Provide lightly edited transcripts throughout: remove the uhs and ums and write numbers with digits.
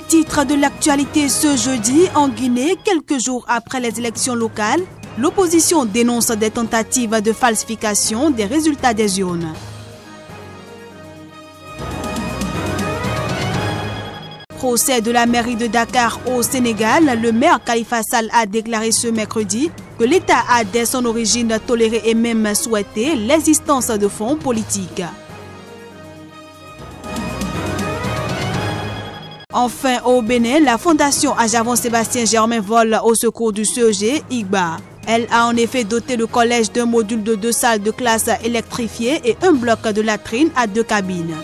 titres de l'actualité ce jeudi, en Guinée, quelques jours après les élections locales, l'opposition dénonce des tentatives de falsification des résultats des urnes. Procès de la mairie de Dakar au Sénégal, le maire Khalifa Sall a déclaré ce mercredi que l'État a dès son origine toléré et même souhaité l'existence de fonds politiques. Enfin, au Bénin, la fondation Ajavon Sébastien Germain vole au secours du CEG IGBA. Elle a en effet doté le collège d'un module de 2 salles de classe électrifiées et un bloc de latrines à 2 cabines.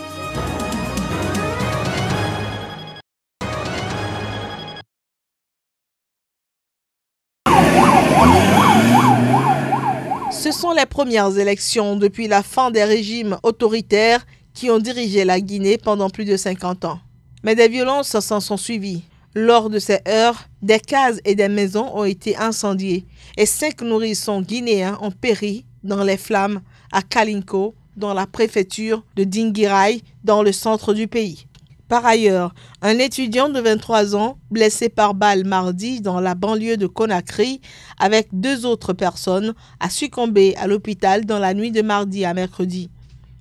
Ce sont les premières élections depuis la fin des régimes autoritaires qui ont dirigé la Guinée pendant plus de 50 ans. Mais des violences s'en sont suivies. Lors de ces heurts, des cases et des maisons ont été incendiées et 5 nourrissons guinéens ont péri dans les flammes à Kalinko, dans la préfecture de Dinguiraye, dans le centre du pays. Par ailleurs, un étudiant de 23 ans, blessé par balle mardi dans la banlieue de Conakry, avec 2 autres personnes, a succombé à l'hôpital dans la nuit de mardi à mercredi.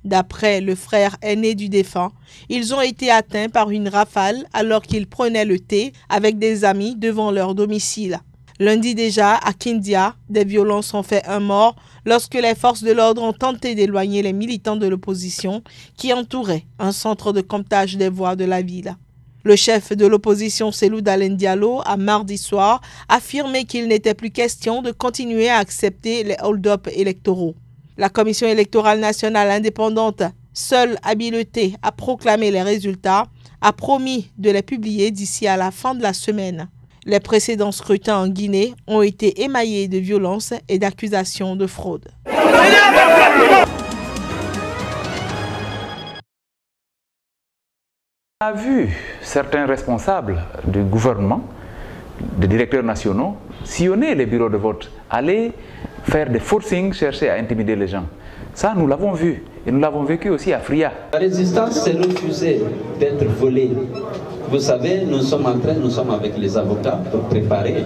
D'après le frère aîné du défunt, ils ont été atteints par une rafale alors qu'ils prenaient le thé avec des amis devant leur domicile. Lundi déjà, à Kindia, des violences ont fait un mort lorsque les forces de l'ordre ont tenté d'éloigner les militants de l'opposition qui entouraient un centre de comptage des voix de la ville. Le chef de l'opposition, Cellou Dalein Diallo, a mardi soir affirmé qu'il n'était plus question de continuer à accepter les hold-up électoraux. La Commission électorale nationale indépendante, seule habilitée à proclamer les résultats, a promis de les publier d'ici à la fin de la semaine. Les précédents scrutins en Guinée ont été émaillés de violences et d'accusations de fraude. On a vu certains responsables du gouvernement, des directeurs nationaux, sillonner les bureaux de vote, aller faire des forcings, chercher à intimider les gens. Ça, nous l'avons vu. Et nous l'avons vécu aussi à Fria. La résistance, c'est refuser d'être volée. Vous savez, nous sommes avec les avocats pour préparer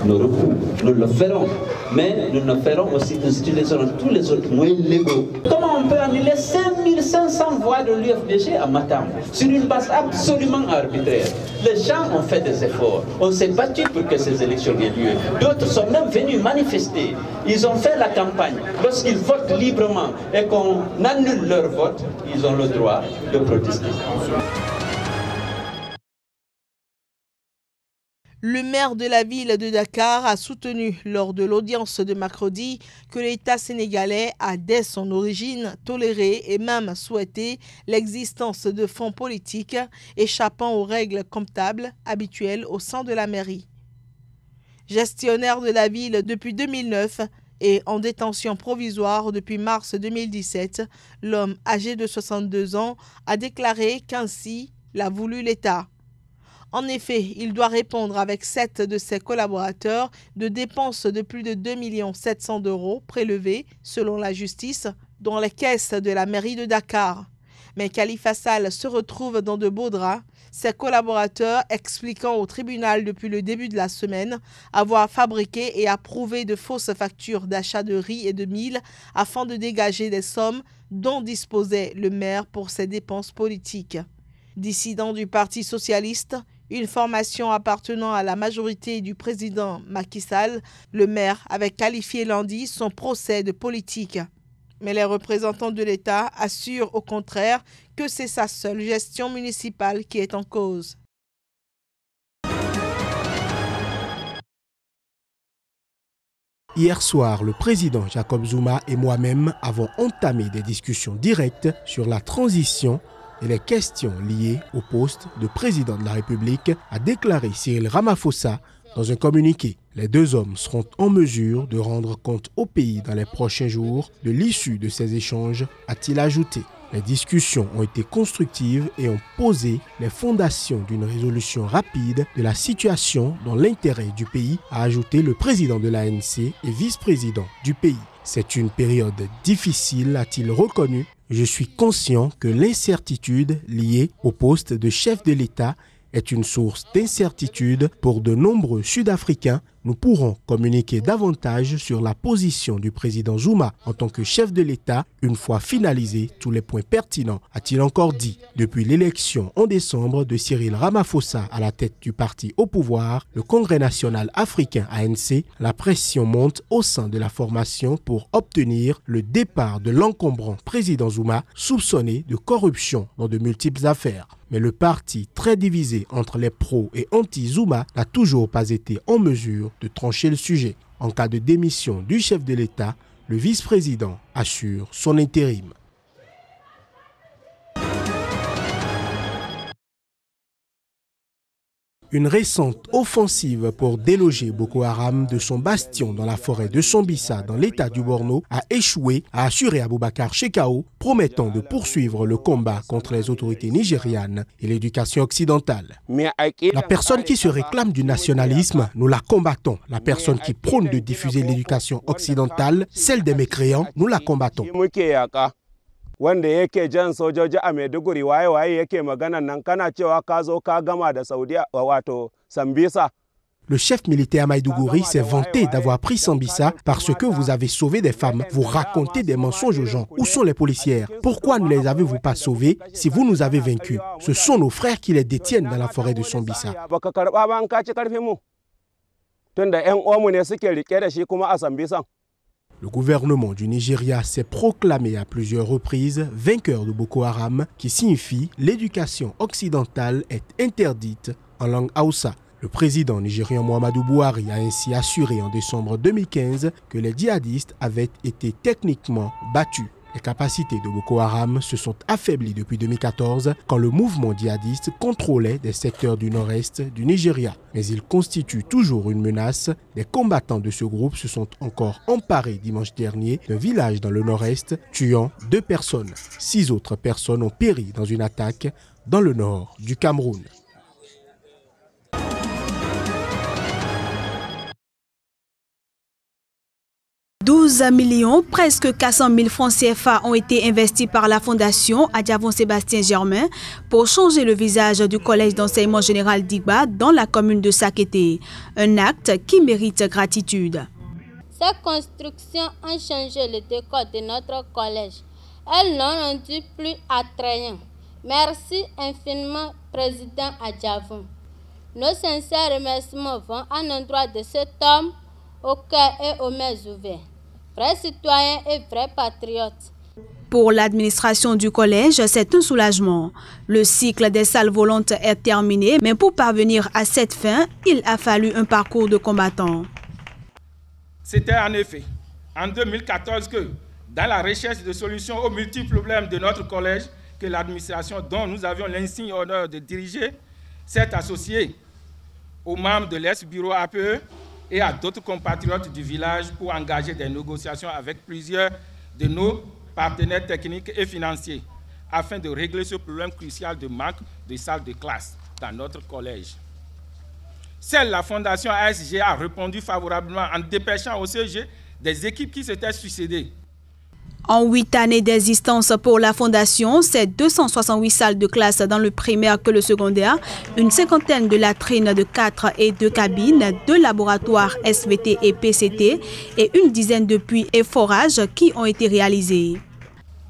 nos recours. Nous le ferons. Mais nous le ferons aussi, nous utiliserons tous les autres moyens légaux. Comment on peut annuler 5500 voix de l'UFDG à Matam sur une base absolument arbitraire? Les gens ont fait des efforts. On s'est battu pour que ces élections aient lieu. D'autres sont même venus manifester. Ils ont fait la campagne. Lorsqu'ils votent librement et qu'on annule leur vote, ils ont le droit de protester. Le maire de la ville de Dakar a soutenu lors de l'audience de mercredi que l'État sénégalais a dès son origine toléré et même souhaité l'existence de fonds politiques échappant aux règles comptables habituelles au sein de la mairie. Gestionnaire de la ville depuis 2009 et en détention provisoire depuis mars 2017, l'homme âgé de 62 ans a déclaré qu'ainsi l'a voulu l'État. En effet, il doit répondre avec 7 de ses collaborateurs de dépenses de plus de 2 700 000 € prélevées, selon la justice, dans les caisses de la mairie de Dakar. Mais Khalifa Sall se retrouve dans de beaux draps, ses collaborateurs expliquant au tribunal depuis le début de la semaine avoir fabriqué et approuvé de fausses factures d'achat de riz et de mil afin de dégager des sommes dont disposait le maire pour ses dépenses politiques. Dissident du Parti socialiste, une formation appartenant à la majorité du président Macky Sall, le maire avait qualifié lundi son procès de politique. Mais les représentants de l'État assurent au contraire que c'est sa seule gestion municipale qui est en cause. Hier soir, le président Jacob Zuma et moi-même avons entamé des discussions directes sur la transition et les questions liées au poste de président de la République, a déclaré Cyril Ramaphosa dans un communiqué. Les 2 hommes seront en mesure de rendre compte au pays dans les prochains jours de l'issue de ces échanges, a-t-il ajouté. Les discussions ont été constructives et ont posé les fondations d'une résolution rapide de la situation dans l'intérêt du pays, a ajouté le président de l'ANC et vice-président du pays. C'est une période difficile, a-t-il reconnu. Je suis conscient que l'incertitude liée au poste de chef de l'État est une source d'incertitude pour de nombreux Sud-Africains. Nous pourrons communiquer davantage sur la position du président Zuma en tant que chef de l'État une fois finalisés tous les points pertinents, a-t-il encore dit. Depuis l'élection en décembre de Cyril Ramaphosa à la tête du parti au pouvoir, le Congrès national africain ANC, la pression monte au sein de la formation pour obtenir le départ de l'encombrant président Zuma soupçonné de corruption dans de multiples affaires. Mais le parti très divisé entre les pros et anti-Zuma n'a toujours pas été en mesure de trancher le sujet. En cas de démission du chef de l'État, le vice-président assure son intérim. Une récente offensive pour déloger Boko Haram de son bastion dans la forêt de Sambisa dans l'état du Borno a échoué, a assuré Abubakar Shekau, promettant de poursuivre le combat contre les autorités nigérianes et l'éducation occidentale. La personne qui se réclame du nationalisme, nous la combattons. La personne qui prône de diffuser l'éducation occidentale, celle des mécréants, nous la combattons. Wanda yake jan sojoji a Maiduguri waye yake magana nan kana cewa ka zo ka gama da Saudiya wato Sambisa. Le chef militaire Maïdougouri s'est vanté d'avoir pris Sambisa parce que vous avez sauvé des femmes. Vous racontez des mensonges aux gens. Où sont les policières? Pourquoi ne les avez-vous pas sauvées si vous nous avez vaincus? Ce sont nos frères qui les détiennent dans la forêt de Sambisa. Le gouvernement du Nigeria s'est proclamé à plusieurs reprises vainqueur de Boko Haram, qui signifie l'éducation occidentale est interdite en langue Hausa. Le président nigérian Muhammadu Buhari a ainsi assuré en décembre 2015 que les djihadistes avaient été techniquement battus. Les capacités de Boko Haram se sont affaiblies depuis 2014 quand le mouvement djihadiste contrôlait des secteurs du nord-est du Nigeria. Mais il constitue toujours une menace. Des combattants de ce groupe se sont encore emparés dimanche dernier d'un village dans le nord-est, tuant 2 personnes. 6 autres personnes ont péri dans une attaque dans le nord du Cameroun. Presque 400 000 francs CFA ont été investis par la Fondation Adjavon Sébastien Germain pour changer le visage du collège d'enseignement général d'Igba dans la commune de Sakété. Un acte qui mérite gratitude. Ces constructions ont changé le décor de notre collège. Elles l'ont rendu plus attrayant. Merci infiniment, Président Adjavon. Nos sincères remerciements vont à l'endroit de cet homme au cœur et aux mains ouvertes. Vrai citoyen et vrai patriote. Pour l'administration du collège, c'est un soulagement. Le cycle des salles volantes est terminé, mais pour parvenir à cette fin, il a fallu un parcours de combattant. C'était en effet en 2014 que, dans la recherche de solutions aux multiples problèmes de notre collège, que l'administration dont nous avions l'insigne honneur de diriger s'est associée aux membres de l'ex-bureau APE et à d'autres compatriotes du village pour engager des négociations avec plusieurs de nos partenaires techniques et financiers afin de régler ce problème crucial de manque de salles de classe dans notre collège. Seule la Fondation ASG a répondu favorablement en dépêchant au CEG des équipes qui s'étaient succédées. En 8 années d'existence pour la Fondation, c'est 268 salles de classe dans le primaire que le secondaire, une cinquantaine de latrines de 4 et 2 cabines, 2 laboratoires SVT et PCT et une dizaine de puits et forages qui ont été réalisés.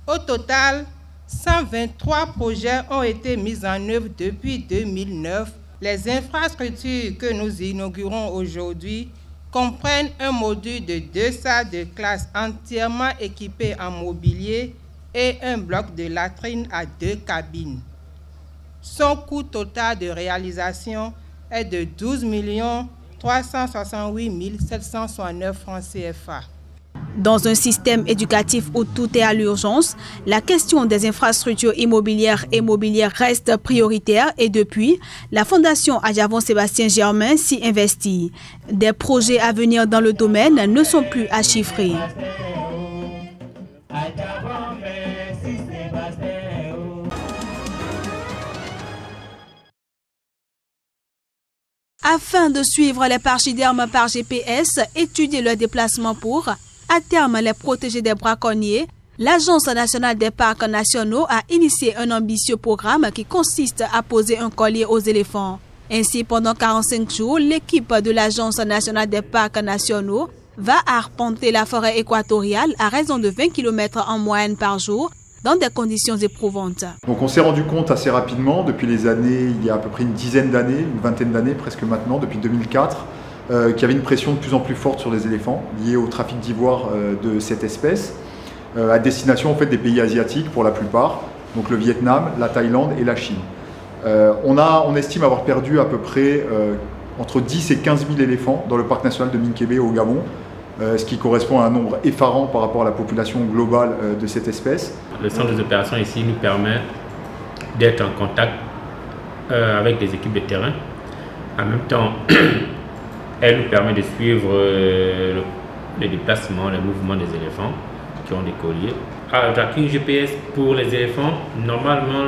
Au total, 123 projets ont été mis en œuvre depuis 2009. Les infrastructures que nous inaugurons aujourd'hui comprennent un module de 2 salles de classe entièrement équipées en mobilier et un bloc de latrines à 2 cabines. Son coût total de réalisation est de 12 368 769 francs CFA. Dans un système éducatif où tout est à l'urgence, la question des infrastructures immobilières et mobilières reste prioritaire et depuis, la Fondation Adjavon Sébastien Germain s'y investit. Des projets à venir dans le domaine ne sont plus à chiffrer. Afin de suivre les pachydermes par GPS, étudier leur déplacement pour, à terme, les protéger des braconniers, L'Agence nationale des parcs nationaux a initié un ambitieux programme qui consiste à poser un collier aux éléphants. Ainsi, pendant 45 jours, l'équipe de l'Agence nationale des parcs nationaux va arpenter la forêt équatoriale à raison de 20 km en moyenne par jour, dans des conditions éprouvantes. Donc on s'est rendu compte assez rapidement, depuis les années, il y a à peu près une dizaine d'années, une vingtaine d'années presque maintenant, depuis 2004, qu'il y avait une pression de plus en plus forte sur les éléphants, liée au trafic d'ivoire de cette espèce, à destination en fait, des pays asiatiques pour la plupart, donc le Vietnam, la Thaïlande et la Chine. On estime avoir perdu à peu près entre 10 et 15 000 éléphants dans le parc national de Minkébé au Gabon, ce qui correspond à un nombre effarant par rapport à la population globale de cette espèce. Le centre des opérations ici nous permet d'être en contact avec des équipes de terrain. En même temps, elle nous permet de suivre les déplacements, les mouvements des éléphants qui ont des colliers. Avec une GPS pour les éléphants, normalement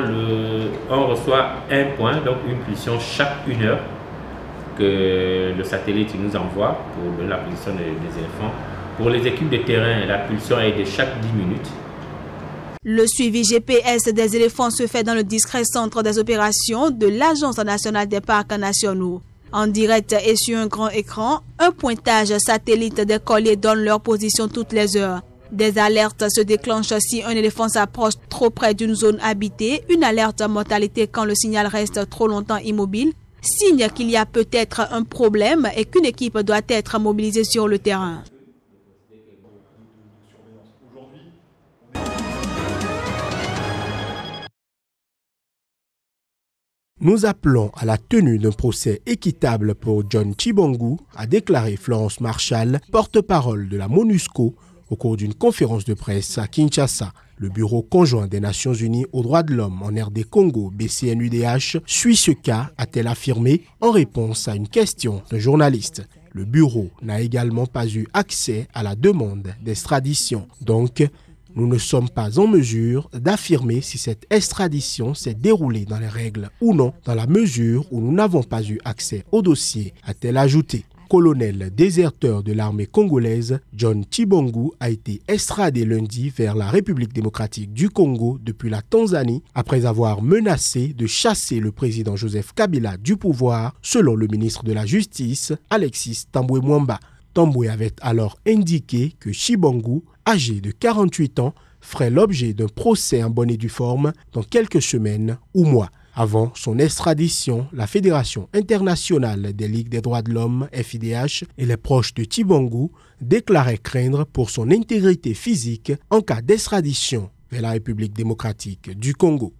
on reçoit un point, donc une pulsion chaque 1 heure que le satellite nous envoie pour la position des éléphants. Pour les équipes de terrain, la pulsion est de chaque 10 minutes. Le suivi GPS des éléphants se fait dans le discret centre des opérations de l'Agence nationale des parcs nationaux. En direct et sur un grand écran, un pointage satellite des colliers donne leur position toutes les heures. Des alertes se déclenchent si un éléphant s'approche trop près d'une zone habitée, une alerte mortalité quand le signal reste trop longtemps immobile, signe qu'il y a peut-être un problème et qu'une équipe doit être mobilisée sur le terrain. Nous appelons à la tenue d'un procès équitable pour John Tshibongu, a déclaré Florence Marshall, porte-parole de la MONUSCO, au cours d'une conférence de presse à Kinshasa. Le Bureau conjoint des Nations Unies aux droits de l'homme en RD Congo, BCNUDH, suit ce cas, a-t-elle affirmé, en réponse à une question d'un journaliste. Le bureau n'a également pas eu accès à la demande d'extradition. Donc, nous ne sommes pas en mesure d'affirmer si cette extradition s'est déroulée dans les règles ou non, dans la mesure où nous n'avons pas eu accès au dossier, a-t-elle ajouté. Colonel déserteur de l'armée congolaise, John Tshibongu a été extradé lundi vers la République démocratique du Congo depuis la Tanzanie après avoir menacé de chasser le président Joseph Kabila du pouvoir, selon le ministre de la Justice, Alexis Tambwe Mwamba. Tambwe avait alors indiqué que Tshibongu, âgé de 48 ans, ferait l'objet d'un procès en bonne et due forme dans quelques semaines ou mois. Avant son extradition, la Fédération internationale des ligues des droits de l'homme, FIDH, et les proches de Tshibongu déclaraient craindre pour son intégrité physique en cas d'extradition vers la République démocratique du Congo.